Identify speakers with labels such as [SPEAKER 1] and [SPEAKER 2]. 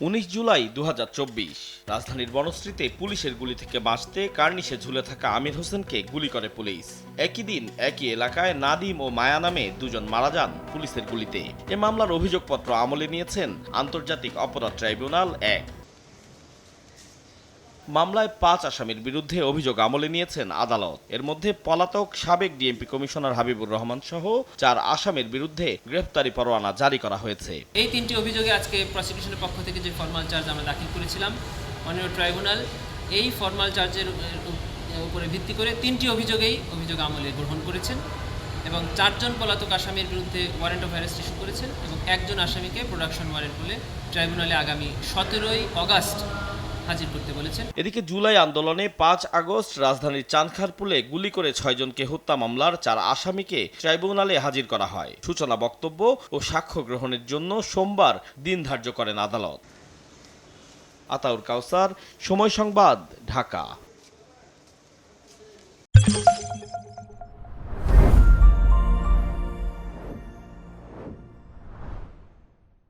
[SPEAKER 1] 19 জুলাই 2024 রাজধানীর বনশ্রীতে পুলিশের গুলি থেকে বাঁচতে কার্নিশে ঝুলে থাকা আমির হোসেনকে গুলি করে পুলিশ। একই দিন একই এলাকায় নাদিম ও মায়া নামে দুজন মারা যান পুলিশের গুলিতে। এ মামলার অভিযোগপত্র আমলে নিয়েছেন আন্তর্জাতিক অপরাধ ট্রাইব্যুনাল 1। মামলায় 5 আসামির বিরুদ্ধে অভিযোগ আমলে নিয়েছেন আদালত। এর মধ্যে পলাতক সাবেক ডিএমপি কমিশনার হাবিবুর রহমান সহ 4 আসামির বিরুদ্ধে গ্রেফতারি পরোয়ানা জারি করা হয়েছে।
[SPEAKER 2] এই 3টি অভিযোগে আজকে প্রসিকিউশনের পক্ষ থেকে যে ফরমাল চার্জ আমরা দাখিল করেছিলাম, মাননীয় ট্রাইব্যুনাল এই ফরমাল চার্জের উপরে ভিত্তি করে 3টি অভিযোগ আমলে গ্রহণ করেছেন এবং 4 জন পলাতক আসামির বিরুদ্ধে ওয়ারেন্ট অফ অ্যারেস্ট ইস্যু করেছেন এবং একজন আসামিকে প্রোডাকশন ওয়ারেন্ট বলে ট্রাইব্যুনালে আগামী 17ই অগাস্ট হাজির করতে বলেছেন।
[SPEAKER 1] এদিকে জুলাই আন্দোলনে 5 আগস্ট রাজধানীর চানখারপুলে গুলি করে 6 জনকে হত্যা মামলার 4 আসামিকে ট্রাইব্যুনালে হাজির করা হয়। সূচনা বক্তব্য ও সাক্ষ্য গ্রহণের জন্য সোমবার দিন ধার্য করেন আদালত। আতাউর কাউসার, সময় সংবাদ, ঢাকা।